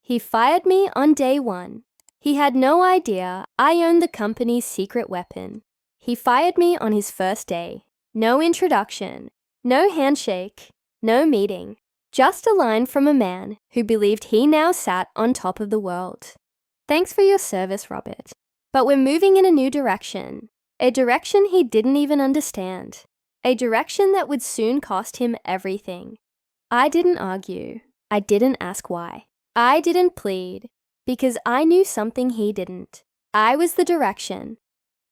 He fired me on day one. He had no idea I owned the company's secret weapon. He fired me on his first day. No introduction, no handshake, no meeting. Just a line from a man who believed he now sat on top of the world. Thanks for your service, Robert. But we're moving in a new direction. A direction he didn't even understand. A direction that would soon cost him everything. I didn't argue. I didn't ask why. I didn't plead, because I knew something he didn't. I was the direction.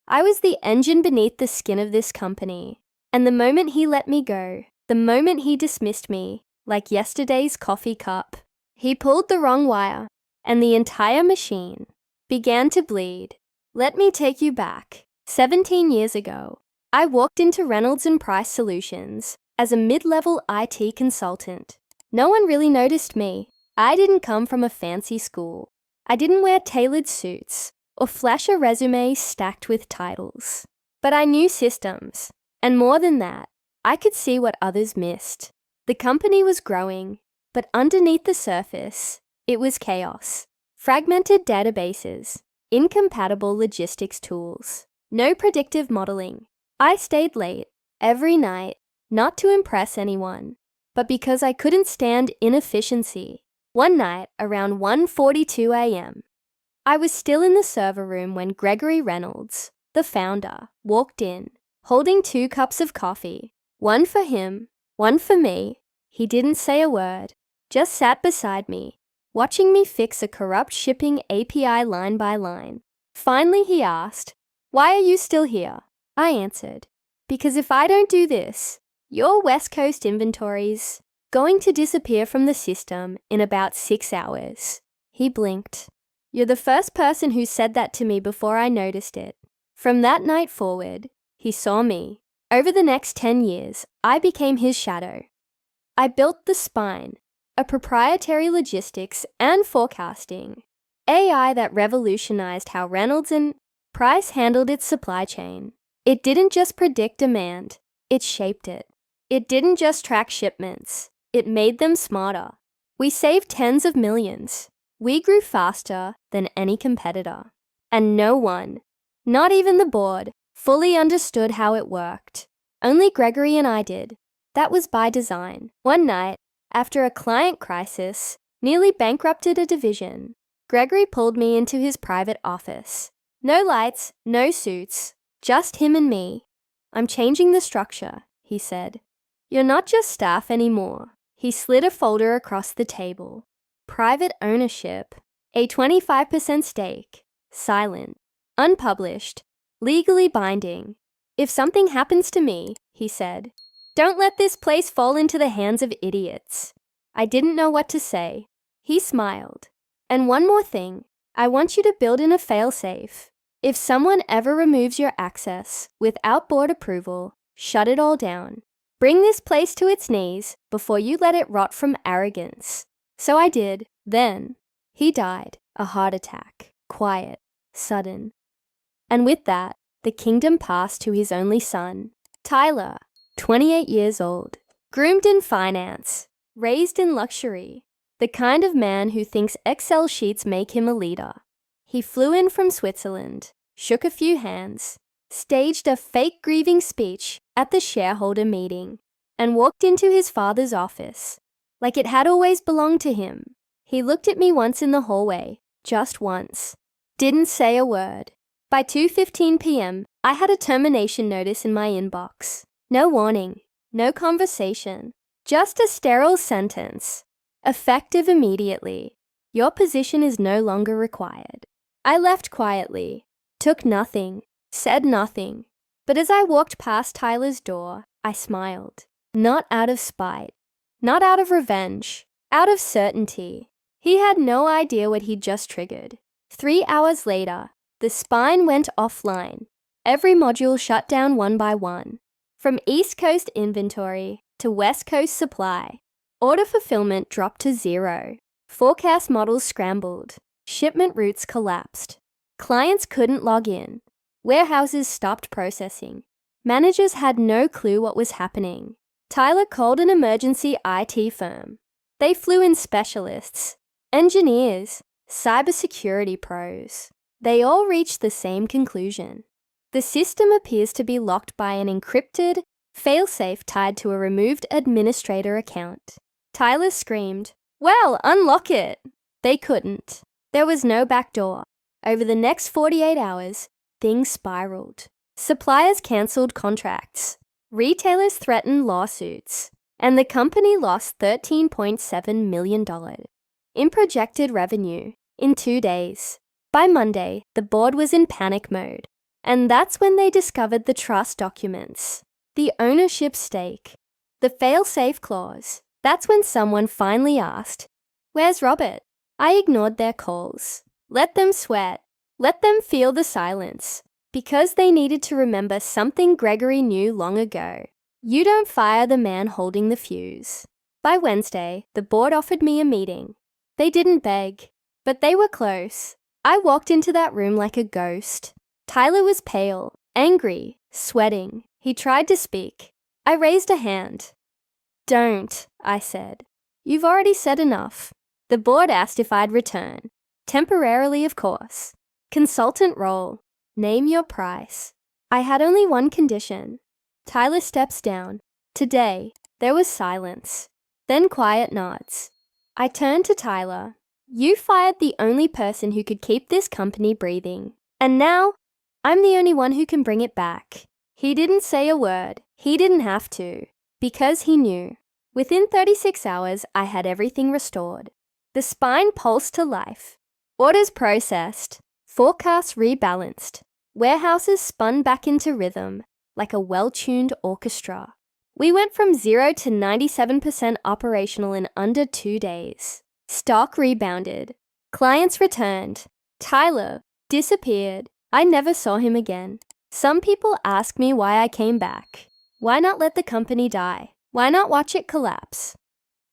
I was the engine beneath the skin of this company. And the moment he let me go, the moment he dismissed me, like yesterday's coffee cup, he pulled the wrong wire, and the entire machine began to bleed. Let me take you back. 17 years ago, I walked into Reynolds & Price Solutions as a mid-level IT consultant. No one really noticed me. I didn't come from a fancy school. I didn't wear tailored suits or flash a resume stacked with titles. But I knew systems, and more than that, I could see what others missed. The company was growing, but underneath the surface, it was chaos. Fragmented databases, incompatible logistics tools, no predictive modeling. I stayed late every night, not to impress anyone, but because I couldn't stand inefficiency. One night, around 1:42 a.m., I was still in the server room when Gregory Reynolds, the founder, walked in, holding 2 cups of coffee, one for him, one for me. He didn't say a word, just sat beside me, watching me fix a corrupt shipping API line by line. Finally, he asked, "Why are you still here?" I answered, "Because if I don't do this, your West Coast inventory's going to disappear from the system in about 6 hours. He blinked. "You're the first person who said that to me before I noticed it." From that night forward, he saw me. Over the next 10 years, I became his shadow. I built the Spine, a proprietary logistics and forecasting AI that revolutionized how Reynolds & Price handled its supply chain. It didn't just predict demand, it shaped it. It didn't just track shipments, it made them smarter. We saved tens of millions. We grew faster than any competitor. And no one, not even the board, fully understood how it worked. Only Gregory and I did. That was by design. One night, after a client crisis nearly bankrupted a division, Gregory pulled me into his private office. No lights, no suits, just him and me. "I'm changing the structure," he said. "You're not just staff anymore." He slid a folder across the table. "Private ownership, a 25% stake, silent, unpublished, legally binding. If something happens to me," he said, "don't let this place fall into the hands of idiots." I didn't know what to say. He smiled. "And one more thing, I want you to build in a failsafe. If someone ever removes your access without board approval, shut it all down. Bring this place to its knees before you let it rot from arrogance." So I did. Then he died, a heart attack, quiet, sudden. And with that, the kingdom passed to his only son, Tyler, 28 years old, groomed in finance, raised in luxury, the kind of man who thinks Excel sheets make him a leader. He flew in from Switzerland, shook a few hands, staged a fake grieving speech at the shareholder meeting, and walked into his father's office, like it had always belonged to him. He looked at me once in the hallway, just once. Didn't say a word. By 2:15 p.m., I had a termination notice in my inbox. No warning, no conversation, just a sterile sentence. Effective immediately. Your position is no longer required. I left quietly, took nothing, said nothing. But as I walked past Tyler's door, I smiled. Not out of spite, not out of revenge, out of certainty. He had no idea what he'd just triggered. 3 hours later, the Spine went offline. Every module shut down one by one. From East Coast inventory to West Coast supply. Order fulfillment dropped to 0. Forecast models scrambled. Shipment routes collapsed. Clients couldn't log in. Warehouses stopped processing. Managers had no clue what was happening. Tyler called an emergency IT firm. They flew in specialists, engineers, cybersecurity pros. They all reached the same conclusion. The system appears to be locked by an encrypted failsafe tied to a removed administrator account. Tyler screamed, "Well, unlock it!" They couldn't. There was no back door. Over the next 48 hours, things spiraled. Suppliers cancelled contracts. Retailers threatened lawsuits. And the company lost $13.7 million in projected revenue in 2 days. By Monday, the board was in panic mode. And that's when they discovered the trust documents, the ownership stake, the fail-safe clause. That's when someone finally asked, "Where's Robert?" I ignored their calls. Let them sweat. Let them feel the silence. Because they needed to remember something Gregory knew long ago. You don't fire the man holding the fuse. By Wednesday, the board offered me a meeting. They didn't beg, but they were close. I walked into that room like a ghost. Tyler was pale, angry, sweating. He tried to speak. I raised a hand. "Don't," I said. "You've already said enough." The board asked if I'd return. Temporarily, of course. Consultant role. Name your price. I had only one condition. Tyler steps down. Today, there was silence. Then quiet nods. I turned to Tyler. You fired the only person who could keep this company breathing. And now, I'm the only one who can bring it back. He didn't say a word. He didn't have to. Because he knew. Within 36 hours, I had everything restored. The spine pulsed to life. Orders processed. Forecasts rebalanced. Warehouses spun back into rhythm, like a well-tuned orchestra. We went from 0 to 97% operational in under 2 days. Stock rebounded. Clients returned. Tyler disappeared. I never saw him again. Some people ask me why I came back. Why not let the company die? Why not watch it collapse?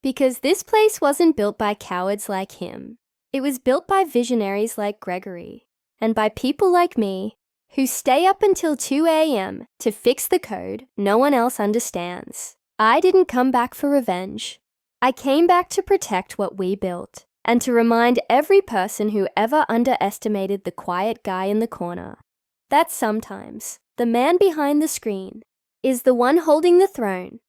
Because this place wasn't built by cowards like him. It was built by visionaries like Gregory, and by people like me, who stay up until 2 a.m. to fix the code no one else understands. I didn't come back for revenge. I came back to protect what we built, and to remind every person who ever underestimated the quiet guy in the corner that sometimes the man behind the screen is the one holding the throne